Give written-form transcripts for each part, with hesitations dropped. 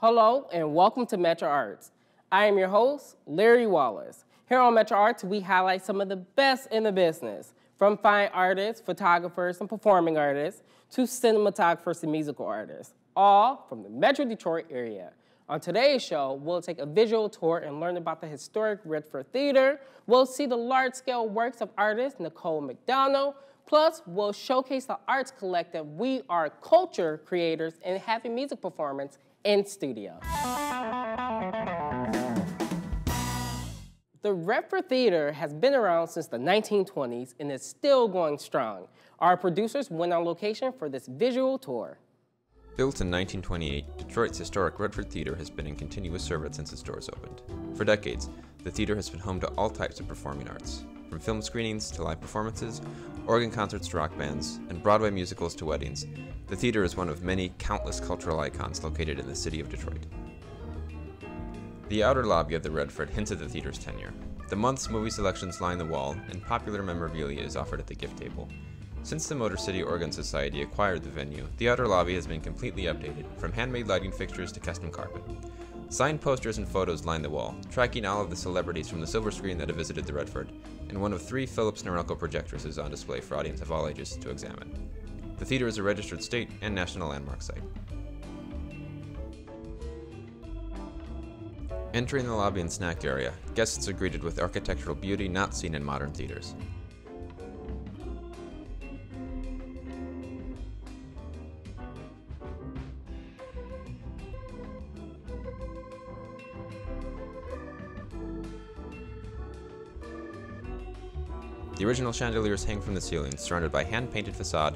Hello and welcome to MetroArts. I am your host, Larry Wallace. Here on MetroArts, we highlight some of the best in the business, from fine artists, photographers, and performing artists, to cinematographers and musical artists, all from the Metro Detroit area. On today's show, we'll take a visual tour and learn about the historic Redford Theatre. We'll see the large-scale works of artist Nicole MacDonald. Plus, we'll showcase the arts collective We Are Culture creators and having music performance in studio. The Redford Theatre has been around since the 1920s and is still going strong. Our producers went on location for this visual tour. Built in 1928, Detroit's historic Redford Theatre has been in continuous service since its doors opened. For decades, the theatre has been home to all types of performing arts, from film screenings to live performances, organ concerts to rock bands, and Broadway musicals to weddings. The theatre is one of many countless cultural icons located in the city of Detroit. The outer lobby of the Redford hints at the theatre's tenure. The month's movie selections line the wall, and popular memorabilia is offered at the gift table. Since the Motor City Organ Society acquired the venue, the outer lobby has been completely updated, from handmade lighting fixtures to custom carpet. Signed posters and photos line the wall, tracking all of the celebrities from the silver screen that have visited the Redford, and one of 3 Philips Norelco projectors is on display for audience of all ages to examine. The theatre is a registered state and national landmark site. Entering the lobby and snack area, guests are greeted with architectural beauty not seen in modern theatres. The original chandeliers hang from the ceiling, surrounded by hand-painted facade,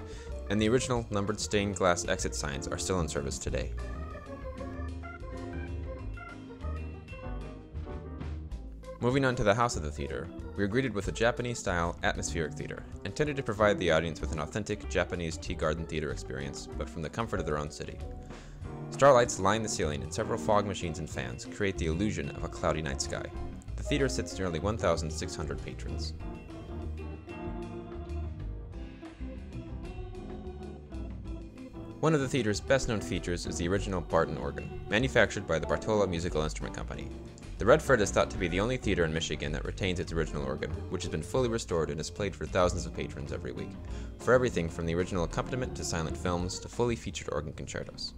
and the original numbered stained glass exit signs are still in service today. Moving on to the house of the theatre, we are greeted with a Japanese-style atmospheric theatre, intended to provide the audience with an authentic Japanese tea garden theatre experience, but from the comfort of their own city. Starlights line the ceiling, and several fog machines and fans create the illusion of a cloudy night sky. The theatre sits nearly 1,600 patrons. One of the theatre's best-known features is the original Barton organ, manufactured by the Bartola Musical Instrument Company. The Redford is thought to be the only theatre in Michigan that retains its original organ, which has been fully restored and is played for thousands of patrons every week, for everything from the original accompaniment to silent films to fully featured organ concertos.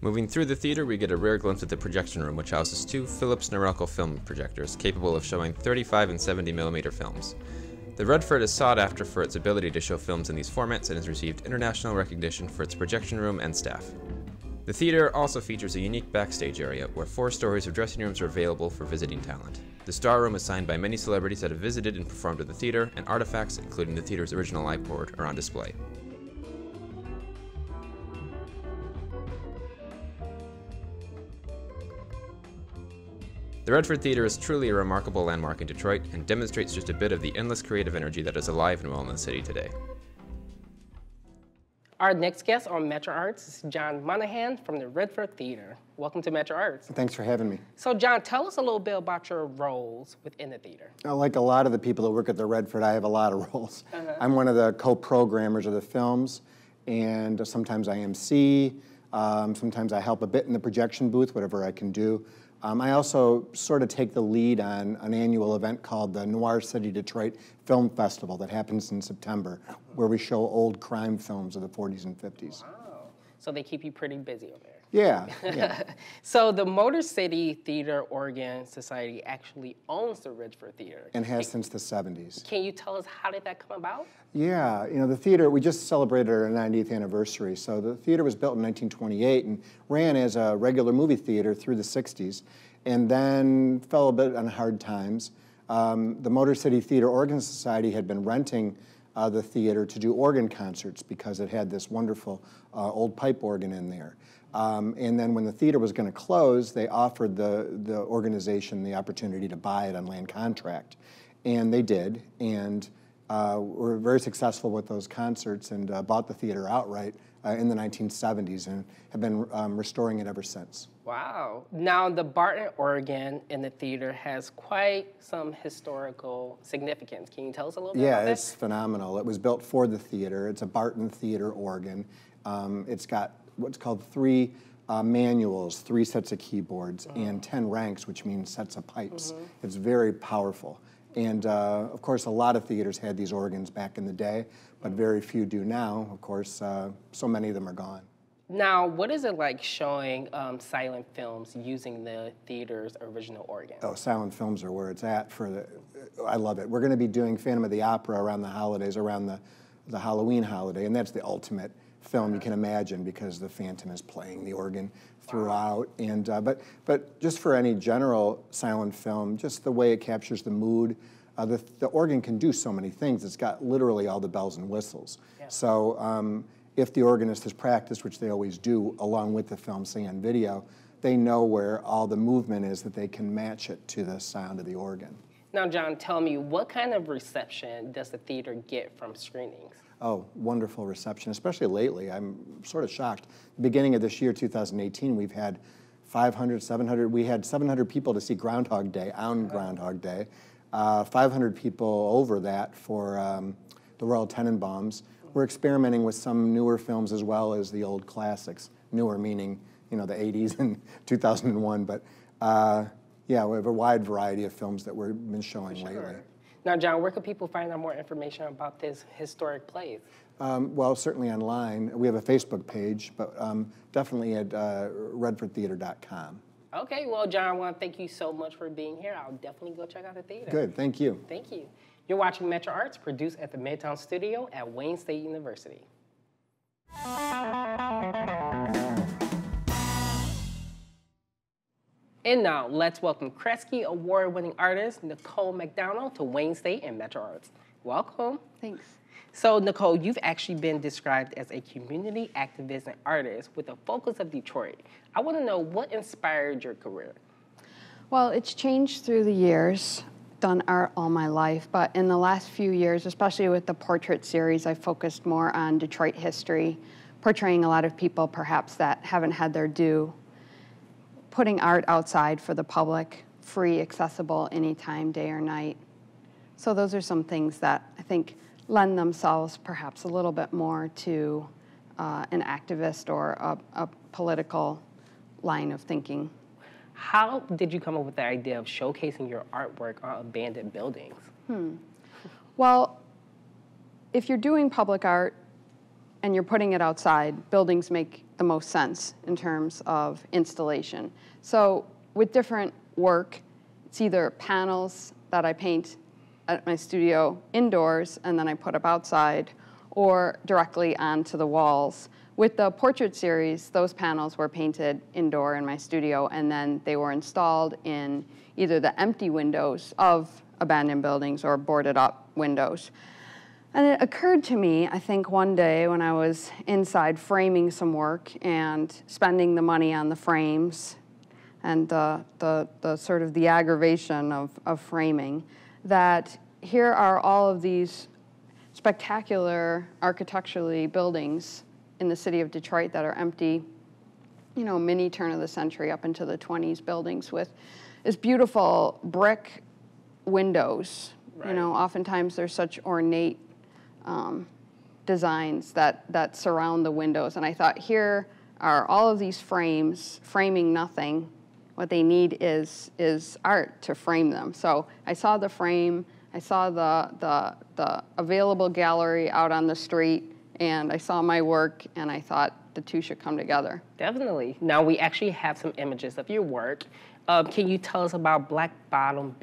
Moving through the theatre, we get a rare glimpse at the projection room, which houses 2 Philips Norelco film projectors capable of showing 35 and 70mm films. The Redford is sought after for its ability to show films in these formats and has received international recognition for its projection room and staff. The theatre also features a unique backstage area where 4 stories of dressing rooms are available for visiting talent. The Star Room is signed by many celebrities that have visited and performed at the theatre, and artifacts, including the theatre's original iPod, are on display. The Redford Theatre is truly a remarkable landmark in Detroit and demonstrates just a bit of the endless creative energy that is alive and well in the city today. Our next guest on MetroArts is John Monaghan from the Redford Theatre. Welcome to MetroArts. Thanks for having me. So John, tell us a little bit about your roles within the theater. Like a lot of the people that work at the Redford, I have a lot of roles. I'm one of the co-programmers of the films, and sometimes I MC, sometimes I help a bit in the projection booth, whatever I can do. I also sort of take the lead on an annual event called the Noir City Detroit Film Festival that happens in September, where we show old crime films of the 40s and 50s. Wow. So they keep you pretty busy over there. Yeah. So the Motor City Theater Organ Society actually owns the Redford Theatre. And has since the 70s. Can you tell us how did that come about? Yeah, the theater, we just celebrated our 90th anniversary. So the theater was built in 1928 and ran as a regular movie theater through the 60s, and then fell a bit on hard times. The Motor City Theater Organ Society had been renting the theater to do organ concerts because it had this wonderful old pipe organ in there. And then when the theater was going to close, they offered the organization the opportunity to buy it on land contract. And they did, and were very successful with those concerts and bought the theater outright in the 1970s and have been restoring it ever since. Wow. Now, the Barton organ in the theater has quite some historical significance. Can you tell us a little bit about that? Yeah, it's phenomenal. It was built for the theater. It's a Barton theater organ. It's got what's called 3 manuals, 3 sets of keyboards, and 10 ranks, which means sets of pipes. It's very powerful. And of course, a lot of theaters had these organs back in the day, but very few do now. Of course, so many of them are gone. Now, what is it like showing silent films using the theater's original organ? Oh, silent films are where it's at I love it. We're going to be doing Phantom of the Opera around the holidays, around the Halloween holiday, and that's the ultimate film you can imagine because the Phantom is playing the organ throughout. And but just for any general silent film, just the way it captures the mood, the organ can do so many things. It's got literally all the bells and whistles. Yeah. So if the organist has practiced, which they always do, along with the film, say on video, they know where all the movement is that they can match it to the sound of the organ. Now, John, tell me, what kind of reception does the theater get from screenings? Oh, wonderful reception, especially lately. I'm sort of shocked. Beginning of this year, 2018, we've had 500, 700, we had 700 people to see Groundhog Day, on Groundhog Day, 500 people over that for the Royal Tenenbaums. We're experimenting with some newer films as well as the old classics. Newer meaning, the 80s and 2001, but yeah, we have a wide variety of films that we've been showing lately. Now, John, where can people find out more information about this historic place? Well, certainly online. We have a Facebook page, but definitely at redfordtheatre.com. Okay, well, John, I want to thank you so much for being here. I'll definitely go check out the theater. Good, thank you. Thank you. You're watching MetroArts, produced at the Midtown Studio at Wayne State University. And now, let's welcome Kresge Award-winning artist Nicole MacDonald to Wayne State and MetroArts. Welcome. Thanks. So, Nicole, you've actually been described as a community activist and artist with a focus of Detroit. I want to know what inspired your career. Well, it's changed through the years. Done art all my life, but in the last few years, especially with the portrait series, I focused more on Detroit history, portraying a lot of people perhaps that haven't had their due, putting art outside for the public, free, accessible anytime, day or night. So those are some things that I think lend themselves perhaps a little bit more to an activist or a political line of thinking. How did you come up with the idea of showcasing your artwork on abandoned buildings? Well, if you're doing public art and you're putting it outside, buildings make the most sense in terms of installation. So with different work, it's either panels that I paint at my studio indoors and then I put up outside, or directly onto the walls. With the portrait series, those panels were painted indoor in my studio, and then they were installed in either the empty windows of abandoned buildings or boarded up windows. And it occurred to me, I think one day when I was inside framing some work and spending the money on the frames and the sort of the aggravation of framing, that here are all of these spectacular architecturally buildings in the city of Detroit that are empty, you know, mini turn of the century up into the 20s buildings with this beautiful brick windows. Right. You know, oftentimes there's such ornate designs that surround the windows. And I thought, here are all of these frames framing nothing. What they need is art to frame them. So I saw the frame, I saw the available gallery out on the street, and I saw my work, and I thought the two should come together. Definitely. Now we actually have some images of your work. Can you tell us about Black Bottom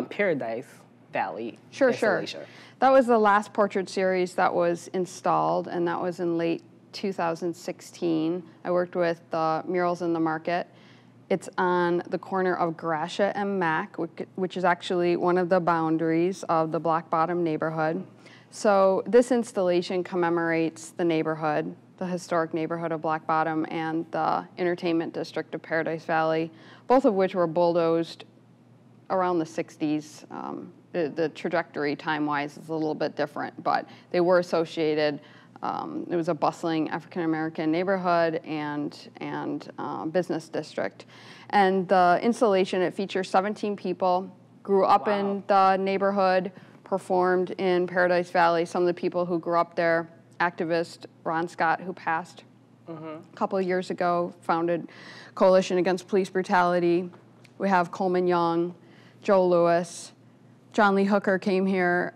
Paradise Valley installation? Sure. That was the last portrait series that was installed, and that was in late 2016. I worked with Murals in the Market. It's on the corner of Gratiot and Mack, which is actually one of the boundaries of the Black Bottom neighborhood. So this installation commemorates the neighborhood, the historic neighborhood of Black Bottom, and the entertainment district of Paradise Valley, both of which were bulldozed around the 60s. The trajectory time-wise is a little bit different, but they were associated. It was a bustling African-American neighborhood and business district. And the installation, it features 17 people, grew up in the neighborhood, performed in Paradise Valley. Some of the people who grew up there, activist Ron Scott, who passed a couple of years ago, founded Coalition Against Police Brutality. We have Coleman Young, Joe Lewis, John Lee Hooker came here,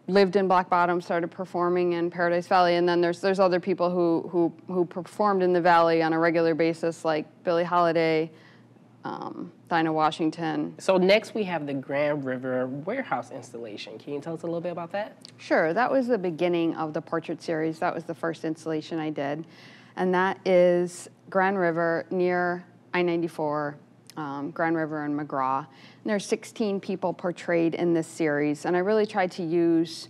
lived in Black Bottom, started performing in Paradise Valley, and then there's other people who performed in the Valley on a regular basis, like Billie Holiday, Dinah Washington. So next we have the Grand River Warehouse installation. Can you tell us a little bit about that? Sure, that was the beginning of the portrait series. That was the first installation I did, and that is Grand River near I-94, Grand River and McGraw. And there's 16 people portrayed in this series, and I really tried to use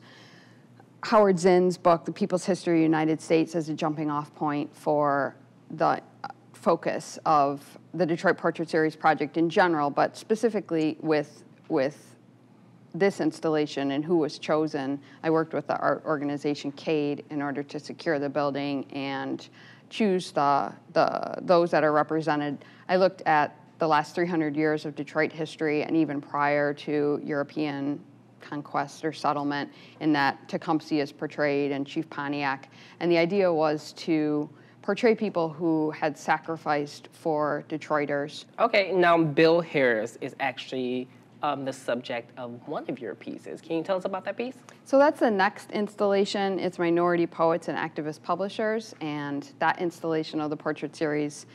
Howard Zinn's book, The People's History of the United States, as a jumping off point for the focus of the Detroit Portrait Series project in general, but specifically with this installation and who was chosen. I worked with the art organization CADE in order to secure the building and choose those that are represented. I looked at the last 300 years of Detroit history and even prior to European conquest or settlement, in that Tecumseh is portrayed and Chief Pontiac. And the idea was to portray people who had sacrificed for Detroiters. Okay, now Bill Harris is actually the subject of one of your pieces. Can you tell us about that piece? So that's the next installation. It's Minority Poets and Activist Publishers, and that installation of the portrait series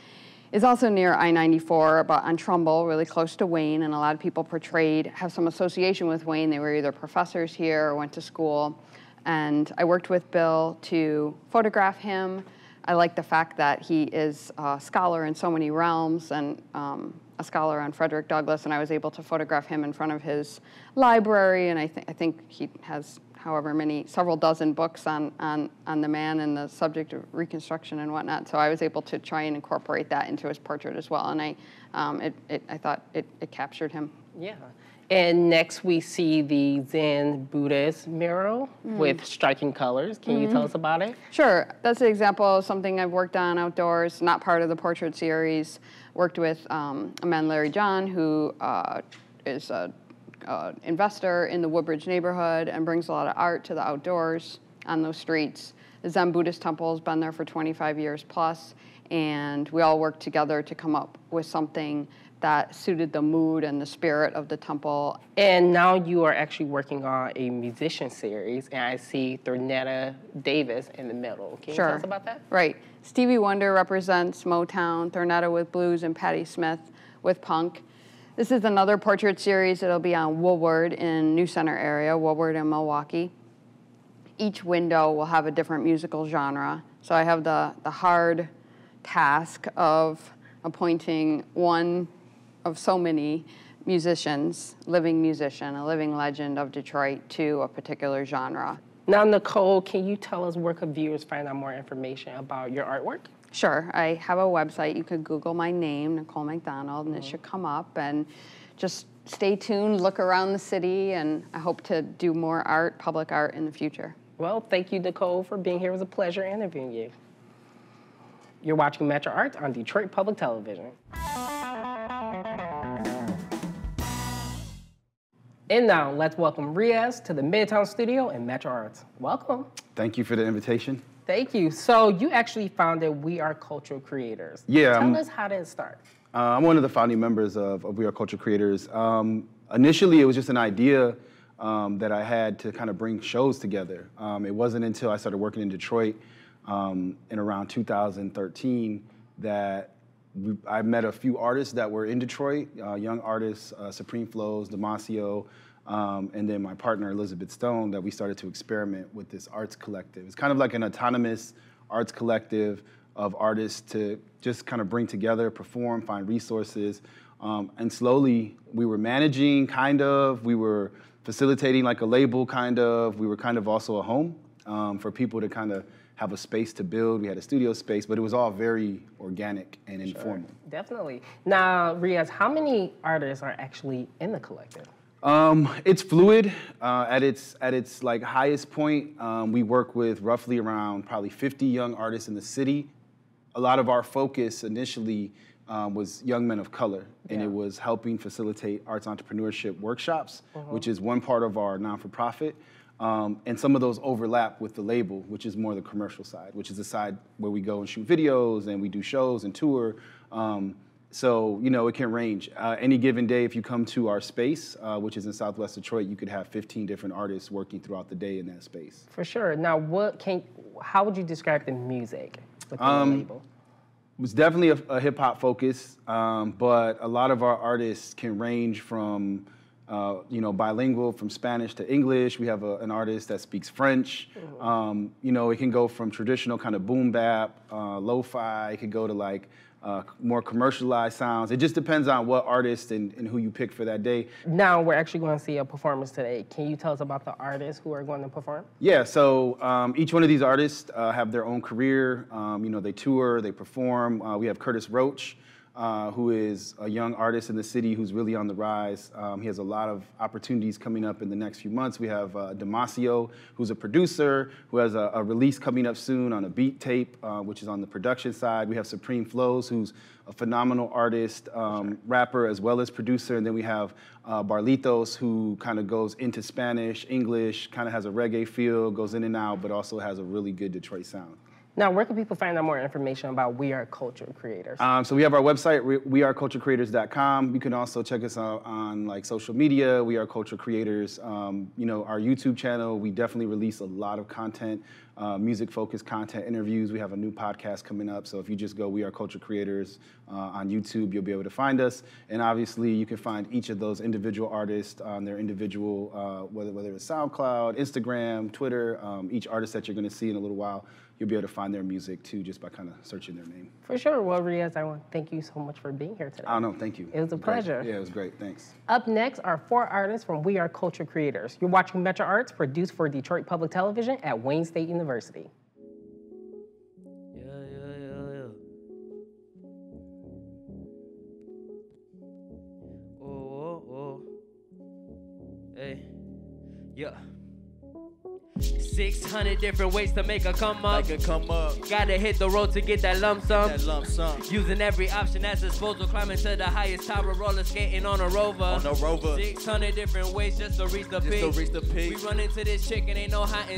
is also near I-94, but on Trumbull, really close to Wayne, and a lot of people portrayed have some association with Wayne. They were either professors here or went to school, and I worked with Bill to photograph him. I like the fact that he is a scholar in so many realms, and a scholar on Frederick Douglass, and I was able to photograph him in front of his library, and I think he has several dozen books on the man and the subject of Reconstruction and whatnot. So I was able to try and incorporate that into his portrait as well, and I thought it captured him. Yeah. And next we see the Zen Buddhist mural with striking colors. Can you tell us about it? Sure. That's an example of something I've worked on outdoors, not part of the portrait series. Worked with a man, Larry John, who is a investor in the Woodbridge neighborhood and brings a lot of art to the outdoors on those streets. The Zen Buddhist temple has been there for 25 years plus, and we all worked together to come up with something that suited the mood and the spirit of the temple. And now you are actually working on a musician series, and I see Thornetta Davis in the middle. Can you tell us about that? Right. Stevie Wonder represents Motown, Thornetta with blues, and Patti Smith with punk. This is another portrait series that'll be on Woolward in New Center area, Woolward and Milwaukee. Each window will have a different musical genre. So I have the hard task of appointing one of so many musicians, living musician, a living legend of Detroit, to a particular genre. Now, Nicole, can you tell us where could viewers find out more information about your artwork? Sure. I have a website. You could Google my name, Nicole MacDonald, and it should come up. And just stay tuned, look around the city, and I hope to do more art, public art, in the future. Well, thank you, Nicole, for being here. It was a pleasure interviewing you. You're watching MetroArts on Detroit Public Television. And now, let's welcome Riaz to the Midtown studio in MetroArts. Welcome. Thank you for the invitation. Thank you. So you actually founded We Are Cultural Creators. Yeah. Tell us how did it start? I'm one of the founding members of We Are Cultural Creators. Initially, it was just an idea that I had to kind of bring shows together. It wasn't until I started working in Detroit in around 2013 that I met a few artists that were in Detroit, young artists, Supreme Flows, Damasio, and then my partner, Elizabeth Stone, that we started to experiment with this arts collective. It's kind of like an autonomous arts collective of artists to just kind of bring together, perform, find resources. And slowly we were managing, kind of. We were facilitating like a label, kind of. We were kind of also a home for people to kind of have a space to build. We had a studio space, but it was all very organic and informal. Definitely. Now, Riaz, how many artists are actually in the collective? It's fluid. At its like highest point, we work with roughly around probably 50 young artists in the city. A lot of our focus initially was young men of color, and it was helping facilitate arts entrepreneurship workshops, which is one part of our non-for-profit. And some of those overlap with the label, which is more the commercial side, which is the side where we go and shoot videos and we do shows and tour. So, you know, it can range. Any given day, if you come to our space, which is in Southwest Detroit, you could have 15 different artists working throughout the day in that space. For sure. Now, how would you describe the music within the label? It was definitely a hip-hop focus, but a lot of our artists can range from you know, bilingual, from Spanish to English. We have an artist that speaks French. You know, it can go from traditional kind of boom bap, lo-fi. It could go to like more commercialized sounds. It just depends on what artist and who you pick for that day. Now we're actually going to see a performance today. Can you tell us about the artists who are going to perform? Yeah, so each one of these artists have their own career. You know, they tour, they perform. We have Curtis Roach, who is a young artist in the city who's really on the rise. He has a lot of opportunities coming up in the next few months. We have Damasio, who's a producer, who has a release coming up soon on a beat tape, which is on the production side. We have Supreme Flows, who's a phenomenal artist, rapper, as well as producer. And then we have Barlitos, who kind of goes into Spanish, English, kind of has a reggae feel, goes in and out, but also has a really good Detroit sound. Now, where can people find out more information about We Are Cultural Creators? So we have our website, weareculturecreators.com. You can also check us out on like social media, We Are Cultural Creators. You know, our YouTube channel, we definitely release a lot of content, music-focused content, interviews. We have a new podcast coming up. So if you just go We Are Cultural Creators on YouTube, you'll be able to find us. And obviously, you can find each of those individual artists on their individual, whether it's SoundCloud, Instagram, Twitter, each artist that you're going to see in a little while. You'll be able to find their music, too, just by kind of searching their name. For sure. Well, Riaz, I want to thank you so much for being here today. Oh, no, thank you. It was a pleasure. Yeah, it was great. Thanks. Up next are 4 artists from We Are Cultural Creators. You're watching MetroArts, produced for Detroit Public Television at Wayne State University. Yeah. Oh. Hey. Yeah. 600 different ways to make a come up. Gotta hit the road to get that lump sum. Using every option at disposal. Climbing to the highest tower. Roller skating on a rover. 600 different ways just to reach the peak. We run into this chick and ain't no hide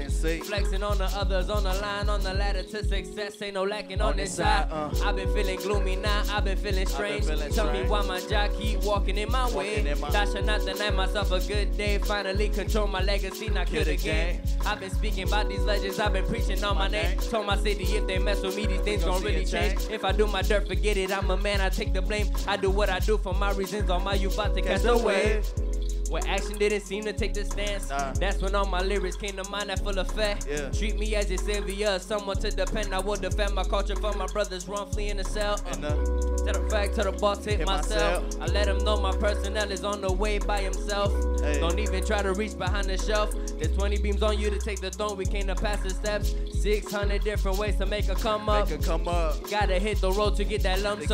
and seek. Flexing on the others on the line. On the ladder to success. Ain't no lacking on this side. I've been feeling gloomy now. I've been feeling strange. Tell me why my job keep walking in my way. I should not deny myself a good day. Finally control my legacy. Not kill the game. I've been speaking about these legends, I've been preaching on my name. Told my city if they mess with me, these things gon' really change. If I do my dirt, forget it, I'm a man, I take the blame. I do what I do for my reasons, on my you about to catch the wave. Where action didn't seem to take the stance. That's when all my lyrics came to mind that full of fact. Treat me as your savior, someone to depend. I will defend my culture for my brothers run fleeing the cell. Instead of fact to the boss, hit myself. I let him know my personnel is on the way by himself. Hey. Don't even try to reach behind the shelf. There's 20 beams on you to take the throne. We came to pass the steps. 600 different ways to make a come up. Gotta hit the road to get that lump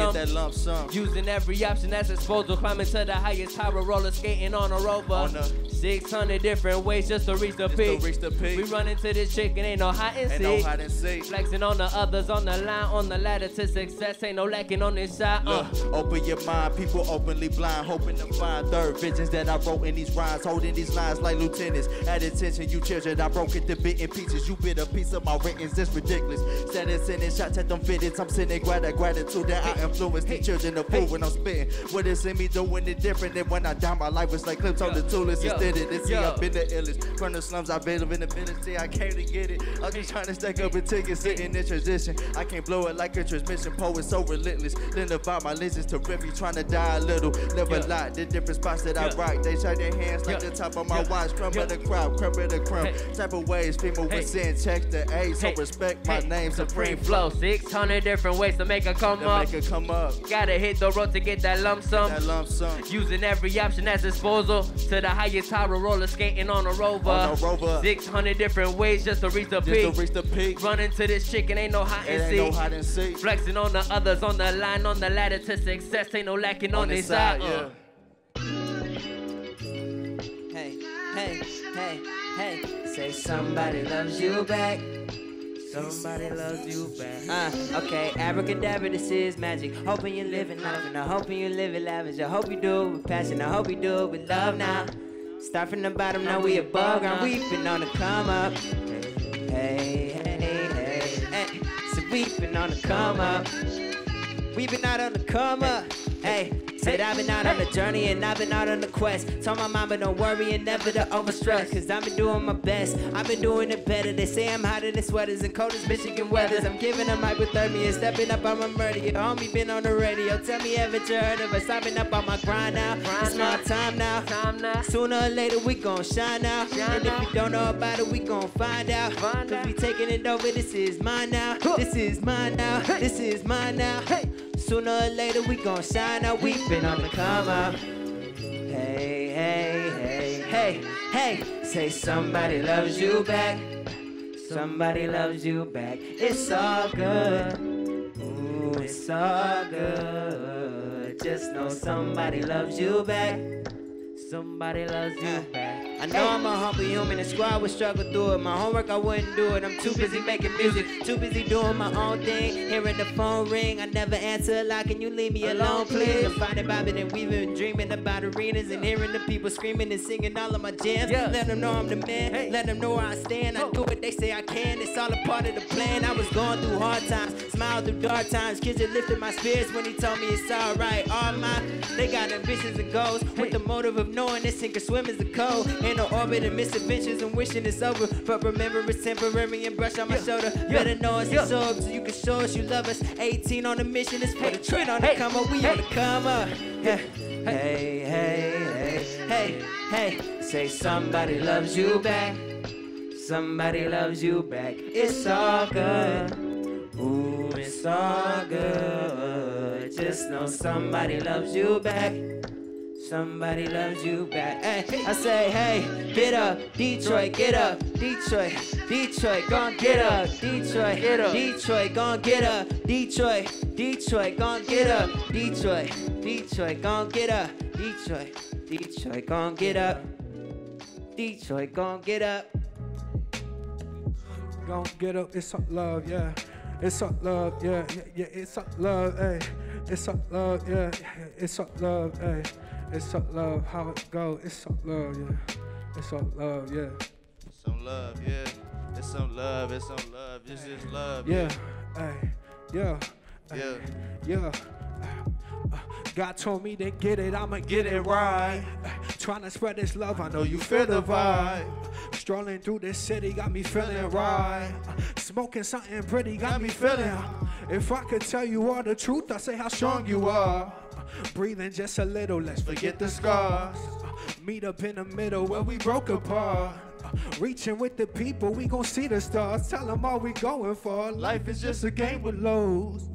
sum. Using every option that's disposal. Climbing to the highest tower, roller skating on a rover. 600 different ways just to reach the peak. We run into this chick and ain't no hide and seek. Flexing on the others on the line, on the ladder to success. Ain't no lacking on this side. Look, open your mind, people openly blind, hoping to find third visions that I wrote in these rhymes, holding these lines like lieutenants. At attention, you children, I broke it to bit in pieces. You bit a piece of my writings, this ridiculous. Said it's in shots at them fitteds. I'm sending gratitude that I influence these children to fool when I'm spitting. What is in me doing it different than when I die? My life was like clips on the toolers instead of this. See, I've been the illest. From the slums, I've been living in the village. See, I came to get it. I'm just trying to stack up a ticket, sitting in transition. I can't blow it like a transmission. Poet so relentless. Then about my legends to riffy, trying to die a little. Live a lot, the different spots that I rock. They shake their hands like the top of my watch. Crumb of the crop, crumb of the crumb. Type of ways, people with sin, check the A. So respect my name, Supreme Flow. 600 different ways to make a come up. Gotta hit the road to get that lump sum. Using every option as disposal. To the highest tower, roller skating on a rover. 600 different ways just to reach the peak. Running to this chicken, ain't no hide and seek. Flexing on the others on the line, on the ladder to success. Ain't no lacking on this side. Hey, say somebody loves you back. Somebody loves you back. Okay, abracadabra, this is magic. Hoping you're living life, and I hope you live it lavish. I hope you do it with passion, I hope you do it with love now. Start from the bottom, now we above ground. We've been on the come up. Hey. So we've been on the come up. We've been out on the come up. Hey, said I've been out on the journey and I've been out on the quest. Told my mama don't worry and never to overstress. Cause I've been doing my best, I've been doing it better. They say I'm hotter than sweaters and cold as Michigan weathers. I'm giving them hypothermia and stepping up on my murder. Your homie been on the radio, tell me haven't you heard of us? I've been up on my grind now, it's my time now. Sooner or later we gon' shine out. And if you don't know about it, we gon' find out. Cause we taking it over, this is mine now. This is mine now, this is mine now. Sooner or later we gon' shine out. We've been on the come up. Hey. Say somebody loves you back. Somebody loves you back. It's all good. Ooh, it's all good. Just know somebody loves you back. Somebody loves you back. I know I'm a humble human, the squad would struggle through it. My homework, I wouldn't do it. I'm too busy making music, too busy doing my own thing. Hearing the phone ring, I never answer a lot. Can you leave me alone, please? I'm finding bobbing and weaving, dreaming about arenas and hearing the people screaming and singing all of my jams. Let them know I'm the man, let them know where I stand. I do what they say I can, it's all a part of the plan. I was going through hard times, smiled through dark times. Kids that lifted my spirits when he told me it's alright. All mine, they got ambitions and goals with the motive of knowing this sink or swim is the code. In the orbit of misadventures and wishing it's over. But remember it's temporary and brush on my shoulder. Better know it's absorbed so you can show us you love us. 18 on the mission, it's for the trend on the come up. We on the come up. Hey. Say somebody loves you back. Somebody loves you back. It's all good. Ooh, it's all good. Just know somebody loves you back. Somebody loves you back. Hey, I say, hey, get up, Detroit, get up, Detroit, gon' get up, Detroit, gon' get up, Detroit, gon' get up, Detroit, gon' get up, Detroit, gon' get up, Detroit, gon' get up. Gon' get up, it's all love, yeah. It's all love, yeah, it's all love, hey. It's all love, yeah, it's all love, hey. It's all love, how it go, it's all love, yeah. It's all love, yeah. It's some love, yeah. It's some love, it's some love, this is love, yeah. Hey, yeah. God told me to get it, I'ma get it right. Trying to spread this love, I know you feel the vibe. Strolling through this city, got me feeling right. Smoking something pretty, got me feeling. If I could tell you all the truth, I'd say how strong you are. Breathing just a little, let's forget the scars. Meet up in the middle where we broke apart. Reaching with the people, we gon' see the stars. Tell them all we going for. Life is just a game with lows.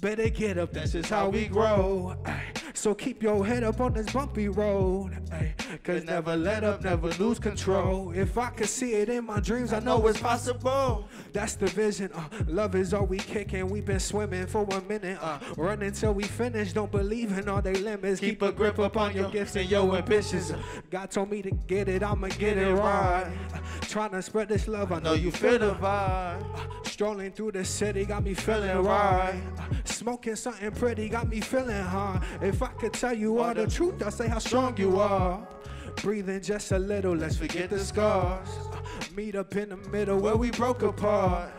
Better get up, that's just how we grow. Ay, so keep your head up on this bumpy road. Ay, cause never let up, never lose control. If I could see it in my dreams, I know it's possible. That's the vision. Love is all we kicking. We've been swimming for 1 minute. Run until we finish. Don't believe in all they limits. Keep a grip upon your gifts and your ambitions. God told me to get it, I'ma get it right. Trying to spread this love, I know you feel the vibe. Strolling through the city, got me feeling right. Smoking something pretty, got me feeling high. If I could tell you all the truth, I'd say how strong you are. Breathing just a little, let's forget the scars. Meet up in the middle where we broke apart.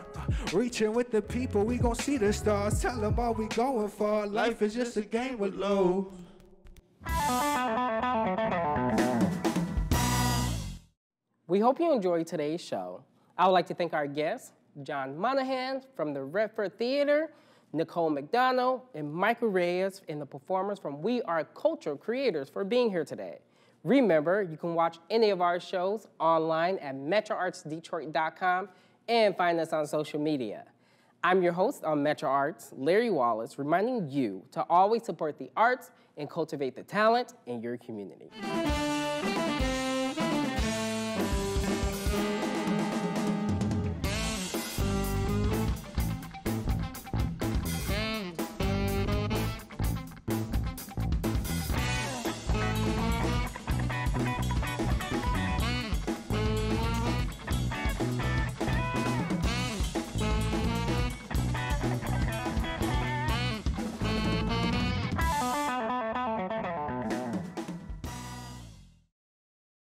Reaching with the people, we gon' see the stars. Tell them all we going for. Life is just a game with lows. We hope you enjoyed today's show. I would like to thank our guests, John Monaghan from the Redford Theatre, Nicole MacDonald, and Michael Reyes, and the performers from We Are Cultural Creators for being here today. Remember, you can watch any of our shows online at MetroArtsDetroit.com and find us on social media. I'm your host on MetroArts, Larry Wallace, reminding you to always support the arts and cultivate the talent in your community.